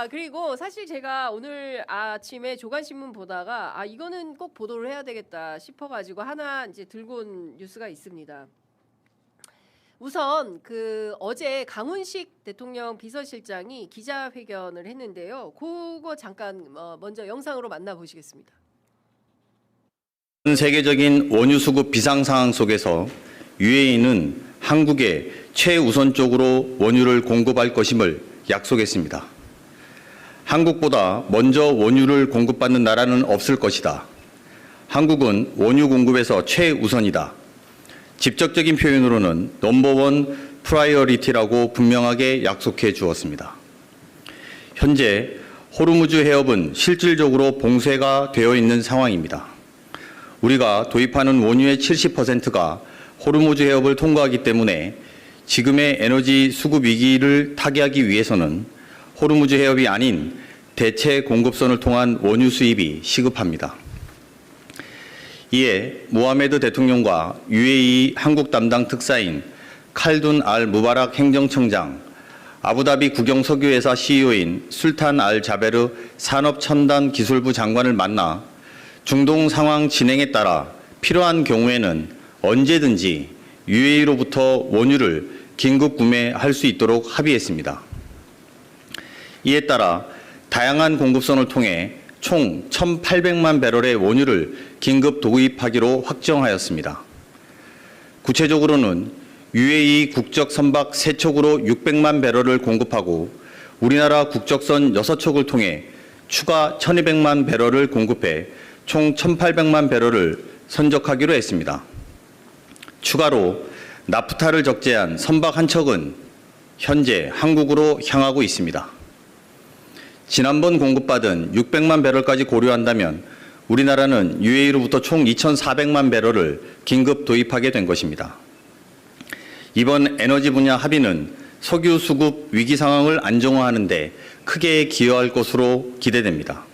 그리고 사실 제가 오늘 아침에 조간신문 보다가 이거는 꼭 보도를 해야 되겠다 싶어가지고 하나 이제 들고 온 뉴스가 있습니다. 우선 어제 강훈식 대통령 비서실장이 기자회견을 했는데요. 그거 잠깐 먼저 영상으로 만나보시겠습니다. 전 세계적인 원유 수급 비상 상황 속에서 UAE는 한국에 최우선적으로 원유를 공급할 것임을 약속했습니다. 한국보다 먼저 원유를 공급받는 나라는 없을 것이다. 한국은 원유 공급에서 최우선이다. 직접적인 표현으로는 넘버원 프라이어리티라고 분명하게 약속해 주었습니다. 현재 호르무즈 해협은 실질적으로 봉쇄가 되어 있는 상황입니다. 우리가 도입하는 원유의 70%가 호르무즈 해협을 통과하기 때문에 지금의 에너지 수급 위기를 타개하기 위해서는 호르무즈 해협이 아닌 대체 공급선을 통한 원유 수입이 시급합니다. 이에 모하메드 대통령과 UAE 한국 담당 특사인 칼둔 알 무바락 행정청장, 아부다비 국영석유회사 CEO인 술탄 알 자베르 산업첨단 기술부 장관을 만나 중동 상황 진행에 따라 필요한 경우에는 언제든지 UAE로부터 원유를 긴급 구매할 수 있도록 합의했습니다. 이에 따라 다양한 공급선을 통해 총 1,800만 배럴의 원유를 긴급 도입하기로 확정하였습니다. 구체적으로는 UAE 국적 선박 3척으로 600만 배럴을 공급하고 우리나라 국적선 6척을 통해 추가 1,200만 배럴을 공급해 총 1,800만 배럴을 선적하기로 했습니다. 추가로 나프타를 적재한 선박 한 척은 현재 한국으로 향하고 있습니다. 지난번 공급받은 600만 배럴까지 고려한다면 우리나라는 UAE로부터 총 2,400만 배럴을 긴급 도입하게 된 것입니다. 이번 에너지 분야 합의는 석유 수급 위기 상황을 안정화하는 데 크게 기여할 것으로 기대됩니다.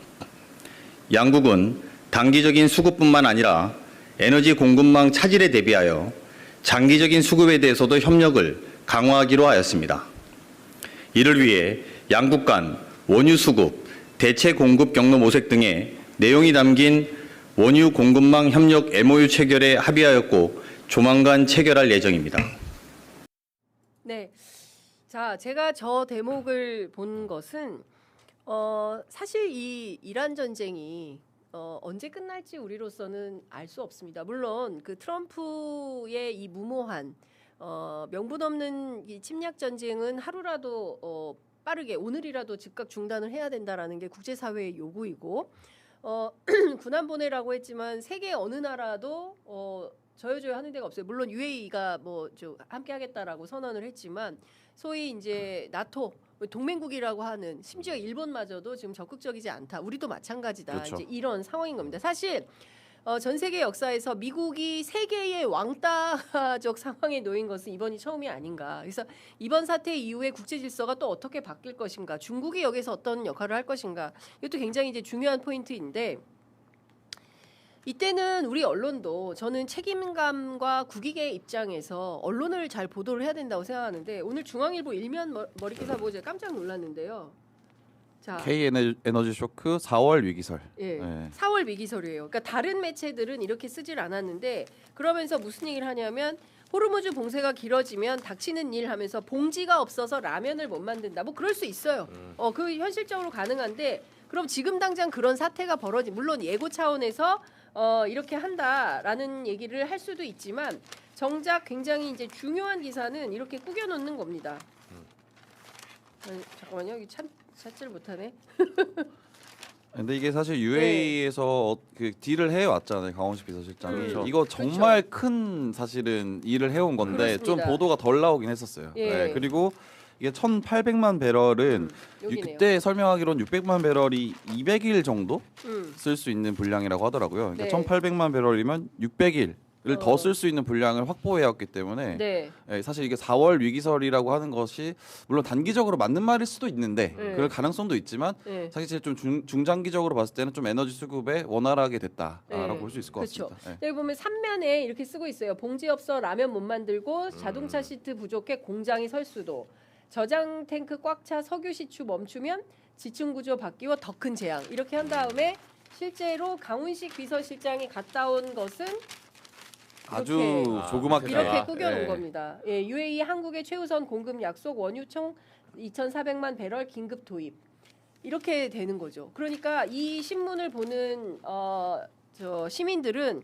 양국은 단기적인 수급뿐만 아니라 에너지 공급망 차질에 대비하여 장기적인 수급에 대해서도 협력을 강화하기로 하였습니다. 이를 위해 양국 간 원유 수급, 대체 공급 경로 모색 등의 내용이 담긴 원유 공급망 협력 MOU 체결에 합의하였고 조만간 체결할 예정입니다. 네, 자 제가 저 대목을 본 것은 사실 이 이란 전쟁이 언제 끝날지 우리로서는 알 수 없습니다. 물론 트럼프의 이 무모한 명분 없는 이 침략 전쟁은 하루라도 빠르게 오늘이라도 즉각 중단을 해야 된다라는 게 국제사회의 요구이고 군함 보내라고 했지만 세계 어느 나라도 저여줘야 하는 데가 없어요. 물론 UAE가 함께 하겠다라고 선언을 했지만 소위 이제 나토 동맹국이라고 하는 심지어 일본마저도 지금 적극적이지 않다. 우리도 마찬가지다. 그렇죠. 이제 이런 상황인 겁니다. 사실 전 세계 역사에서 미국이 세계의 왕따적 상황에 놓인 것은 이번이 처음이 아닌가. 그래서 이번 사태 이후에 국제 질서가 또 어떻게 바뀔 것인가, 중국이 여기서 어떤 역할을 할 것인가, 이것도 굉장히 이제 중요한 포인트인데 이때는 우리 언론도 저는 책임감과 국익의 입장에서 언론을 잘 보도를 해야 된다고 생각하는데 오늘 중앙일보 일면 머리기사 보고 제가 깜짝 놀랐는데요. 자, K 에너지 쇼크 4월 위기설. 예, 네. 4월 위기설이에요. 그러니까 다른 매체들은 이렇게 쓰질 않았는데 그러면서 무슨 얘기를 하냐면 호르무즈 봉쇄가 길어지면 닥치는 일 하면서 봉지가 없어서 라면을 못 만든다. 뭐 그럴 수 있어요. 그 현실적으로 가능한데 그럼 지금 당장 그런 사태가 물론 예고 차원에서 이렇게 한다라는 얘기를 할 수도 있지만 정작 굉장히 이제 중요한 기사는 이렇게 꾸겨놓는 겁니다. 잠깐만요, 여기 찾지를 못하네. 근데 이게 사실 UAE에서 그 딜을 해왔잖아요, 강원식 비서실장이. 그렇죠. 이거 정말 큰 사실은 일을 해온 건데 그렇습니다. 좀 보도가 덜 나오긴 했었어요. 예. 네, 그리고 이게 1,800만 배럴은 여기네요. 그때 설명하기로는 600만 배럴이 200일 정도 음. 쓸 수 있는 분량이라고 하더라고요. 그러니까 네. 1,800만 배럴이면 600일을 더 쓸 수 있는 분량을 확보해왔기 때문에 네. 사실 이게 4월 위기설이라고 하는 것이 물론 단기적으로 맞는 말일 수도 있는데 네. 그럴 가능성도 있지만 네. 사실 좀 중장기적으로 봤을 때는 좀 에너지 수급에 원활하게 됐다라고 네. 볼 수 있을 것 그렇죠. 같습니다. 여기 보면 3면에 이렇게 쓰고 있어요. 봉지 없어 라면 못 만들고 자동차 시트 부족해 공장이 설 수도. 저장 탱크 꽉 차 석유 시추 멈추면 지층 구조 바뀌고 더 큰 재앙 이렇게 한 다음에 실제로 강훈식 비서실장이 갔다 온 것은 아주 이렇게 조그맣게 이렇게 꾸겨놓은 네. 겁니다. 예, UAE 한국의 최우선 공급 약속 원유 총 2,400만 배럴 긴급 도입 이렇게 되는 거죠. 그러니까 이 신문을 보는 저 시민들은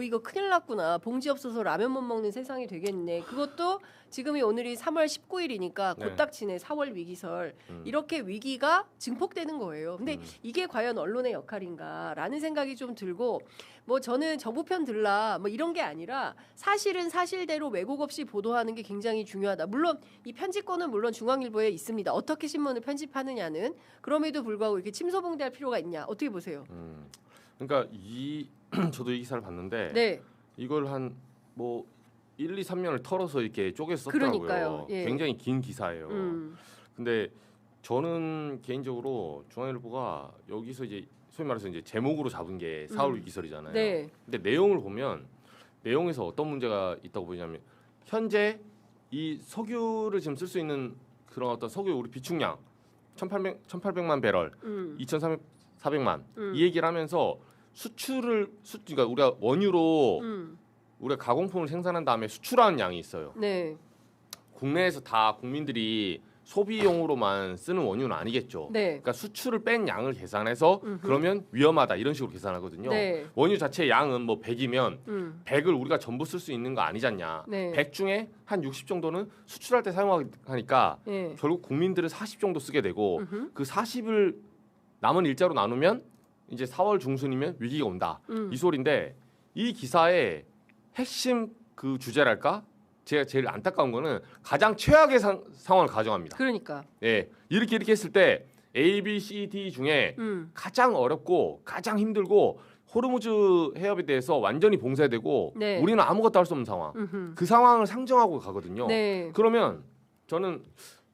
이거 큰일 났구나. 봉지 없어서 라면 못 먹는 세상이 되겠네. 그것도 지금이 오늘이 3월 19일이니까 네. 곧닥치네 4월 위기설. 이렇게 위기가 증폭되는 거예요. 근데 이게 과연 언론의 역할인가라는 생각이 좀 들고 뭐 저는 정부 편 들라 뭐 이런 게 아니라 사실은 사실대로 왜곡 없이 보도하는 게 굉장히 중요하다. 물론 이 편집권은 물론 중앙일보에 있습니다. 어떻게 신문을 편집하느냐는 그럼에도 불구하고 이렇게 침소봉대할 필요가 있냐. 어떻게 보세요? 그러니까 저도 이 기사를 봤는데 네. 이걸 한 뭐 1, 2, 3년을 털어서 이렇게 쪼개서 썼더라고요. 그러니까요. 예. 굉장히 긴 기사예요. 근데 저는 개인적으로 중앙일보가 여기서 이제 소위 말해서 이제 제목으로 잡은 게 4월 위기설이잖아요. 네. 근데 내용을 보면 내용에서 어떤 문제가 있다고 보냐면 현재 이 석유를 지금 쓸 수 있는 그런 어떤 석유 우리 비축량 1,800만 배럴, 2,400만 이 얘기를 하면서 그러니까 우리가 원유로 우리가 가공품을 생산한 다음에 수출하는 양이 있어요. 네. 국내에서 다 국민들이 소비용으로만 쓰는 원유는 아니겠죠. 네. 그러니까 수출을 뺀 양을 계산해서 그러면 위험하다 이런 식으로 계산하거든요. 네. 원유 자체 양은 뭐 100이면 100을 우리가 전부 쓸 수 있는 거 아니잖냐. 네. 100 중에 한 60 정도는 수출할 때 사용하니까 네. 결국 국민들은 40 정도 쓰게 되고 그 40을 남은 일자로 나누면 이제 4월 중순이면 위기가 온다. 이 소리인데 이 기사의 핵심 그 주제랄까? 제가 제일 안타까운 거는 가장 최악의 상황을 가정합니다. 그러니까. 예, 이렇게 했을 때 A, B, C, D 중에 가장 어렵고 가장 힘들고 호르무즈 해협에 대해서 완전히 봉쇄되고 네. 우리는 아무것도 할 수 없는 상황. 그 상황을 상정하고 가거든요. 네. 그러면 저는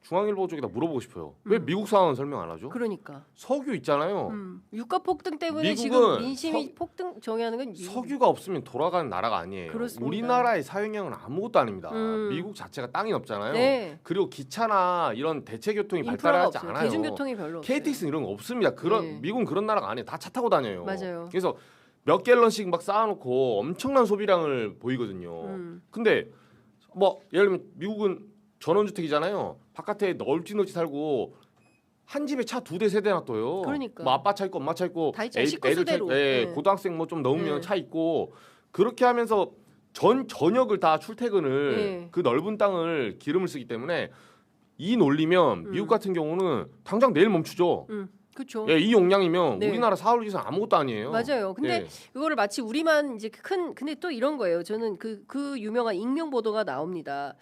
중앙일보 쪽에다 물어보고 싶어요. 왜 미국 상황은 설명 안 하죠? 그러니까. 석유 있잖아요. 유가 폭등 때문에 미국은 지금 민심이 폭등 정의하는 건 석유가 없으면 돌아가는 나라가 아니에요. 그렇습니다. 우리나라의 사용량은 아무것도 아닙니다. 음. 미국 자체가 땅이 없잖아요. 네. 그리고 기차나 이런 대체교통이 인프라가 발달하지 없어요. 않아요. 대중교통이 별로 없어요. KTX는 이런 거 없습니다. 네. 미국은 그런 나라가 아니에요. 다 차 타고 다녀요. 맞아요. 그래서 몇 갤런씩 막 쌓아놓고 엄청난 소비량을 보이거든요. 근데 뭐 예를 들면 미국은 전원주택이잖아요. 바깥에 널찍널찍 살고 한 집에 차 2대 3대 놔둬요. 그러니까. 뭐 아빠 차 있고 엄마 차 있고 다 있죠. 식구 수대로. 네. 고등학생 뭐 좀 넣으면 네. 차 있고 그렇게 하면서 전역을 다 출퇴근을 네. 그 넓은 땅을 기름을 쓰기 때문에 이 논리면 미국 같은 경우는 당장 내일 멈추죠. 그렇죠. 예, 이 용량이면 네. 우리나라 4월 기준 아무것도 아니에요. 맞아요. 근데 예. 그거를 마치 우리만 이제 근데 또 이런 거예요. 저는 그 유명한 익명 보도가 나옵니다.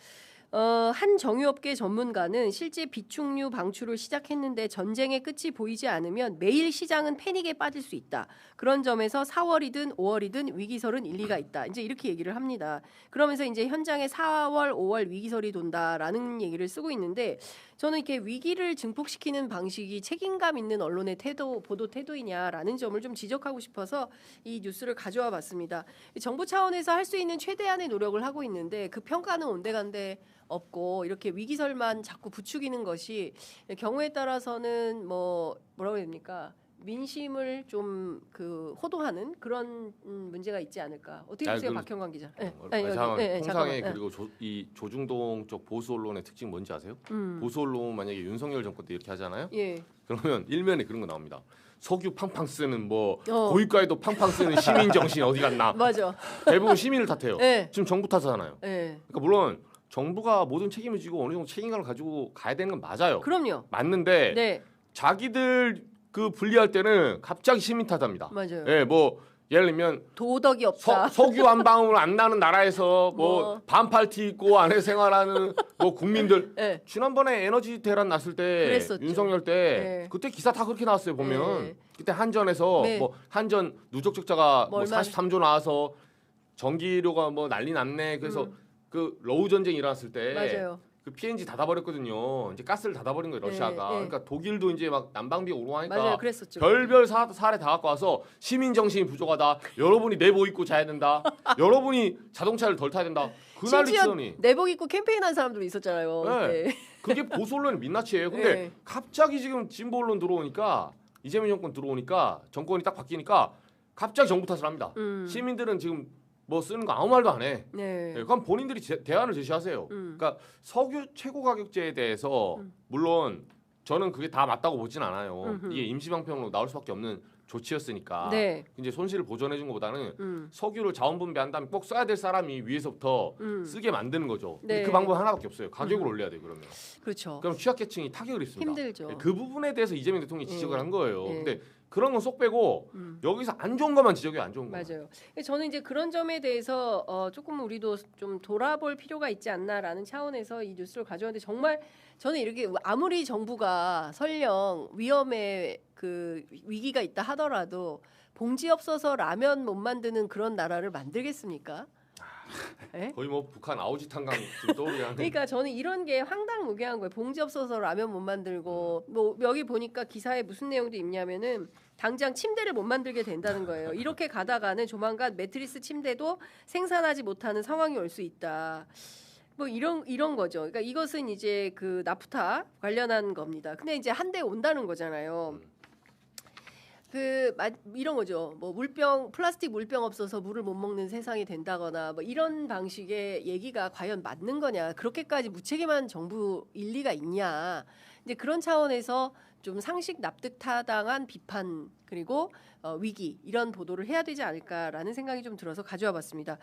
한 정유업계 전문가는 실제 비축류 방출을 시작했는데 전쟁의 끝이 보이지 않으면 매일 시장은 패닉에 빠질 수 있다. 그런 점에서 4월이든 5월이든 위기설은 일리가 있다. 이제 이렇게 얘기를 합니다. 그러면서 이제 현장에 4월, 5월 위기설이 돈다라는 얘기를 쓰고 있는데 저는 이렇게 위기를 증폭시키는 방식이 책임감 있는 언론의 보도 태도이냐라는 점을 좀 지적하고 싶어서 이 뉴스를 가져와 봤습니다. 정부 차원에서 할 수 있는 최대한의 노력을 하고 있는데 그 평가는 온데간데 없고 이렇게 위기설만 자꾸 부추기는 것이 경우에 따라서는 뭐라고 해야 됩니까? 민심을 좀 호도하는 그런 문제가 있지 않을까? 어떻게 보세요, 박형광 기자? 통상에 잠깐만. 그리고 이 조중동 쪽 보수 언론의 특징 뭔지 아세요? 보수 언론 만약에 윤석열 정권 때 이렇게 하잖아요. 예. 그러면 일면에 그런 거 나옵니다. 석유 팡팡 쓰는 어. 고위가에도 팡팡 쓰는 시민 정신 어디 갔나? 맞아. 대부분 시민을 탓해요. 예. 지금 정부 탓하잖아요. 예. 그러니까 물론 정부가 모든 책임을 지고 어느 정도 책임감을 가지고 가야 되는 건 맞아요. 그럼요. 맞는데 네. 자기들 그 분리할 때는 갑자기 시민 탓합니다. 맞아요. 예, 뭐 예를 들면 도덕이 없다. 석유 한 방울 안 나는 나라에서 뭐 뭐. 반팔티 입고 안에 생활하는 뭐 국민들 예. 지난번에 에너지 대란 났을 때 그랬었죠. 윤석열 때 네. 그때 기사 다 그렇게 나왔어요 보면 네. 그때 한전에서 네. 뭐 한전 누적 적자가 뭐 얼마- 43조 나와서 전기료가 뭐 난리 났네 그래서 그 러우 전쟁 일어났을 때 맞아요. 그 PNG 닫아버렸거든요. 이제 가스를 닫아버린 거예요 러시아가. 네. 그러니까 독일도 이제 막 난방비가 오르고 하니까 맞아요. 그랬었죠. 별별 사례 다 갖고 와서 시민 정신이 부족하다. 여러분이 내복 입고 자야 된다. 여러분이 자동차를 덜 타야 된다. 그 난리 심지어 치더니 내복 입고 캠페인한 사람들도 있었잖아요. 네. 네. 그게 보수 언론의 민낯이에요. 근데 네. 갑자기 지금 진보 언론 들어오니까 이재명 정권 들어오니까 정권이 딱 바뀌니까 갑자기 정부 탓을 합니다. 시민들은 지금 뭐 쓰는 거 아무 말도 안 해. 네. 네, 그럼 본인들이 대안을 제시하세요. 그러니까 석유 최고 가격제에 대해서 물론 저는 그게 다 맞다고 보진 않아요. 이게 임시방편으로 나올 수밖에 없는 조치였으니까 네. 이제 손실을 보전해 준 것보다는 음. 석유를 자원 분배한 다음에 꼭 써야 될 사람이 위에서부터 쓰게 만드는 거죠. 근데 네. 그 방법 하나밖에 없어요. 가격을 올려야 돼 그러면. 그렇죠. 그럼 취약계층이 타격을 입습니다. 힘들죠. 네, 그 부분에 대해서 이재명 대통령이 지적을 한 거예요. 네. 근데 그런 건 쏙 빼고 여기서 안 좋은 것만 지적해 안 좋은 거. 맞아요. 저는 이제 그런 점에 대해서 조금 우리도 좀 돌아볼 필요가 있지 않나라는 차원에서 이 뉴스를 가져왔는데 정말 저는 이렇게 아무리 정부가 설령 위험에 그 위기가 있다 하더라도 봉지 없어서 라면 못 만드는 그런 나라를 만들겠습니까? 네? 거의 뭐 북한 아오지 탄광 지금 떠오르게 하는. 그러니까 저는 이런 게 황당무계한 거예요. 봉지 없어서 라면 못 만들고 뭐 여기 보니까 기사에 무슨 내용도 있냐면은 당장 침대를 못 만들게 된다는 거예요. 이렇게 가다가는 조만간 매트리스 침대도 생산하지 못하는 상황이 올 수 있다. 뭐 이런 거죠. 그러니까 이것은 이제 그 나프타 관련한 겁니다. 근데 이제 한 대 온다는 거잖아요. 이런 거죠. 뭐 플라스틱 물병 없어서 물을 못 먹는 세상이 된다거나 뭐 이런 방식의 얘기가 과연 맞는 거냐. 그렇게까지 무책임한 정부 일리가 있냐. 이제 그런 차원에서 좀 상식 납득 타당한 비판 그리고 위기 이런 보도를 해야 되지 않을까라는 생각이 좀 들어서 가져와 봤습니다.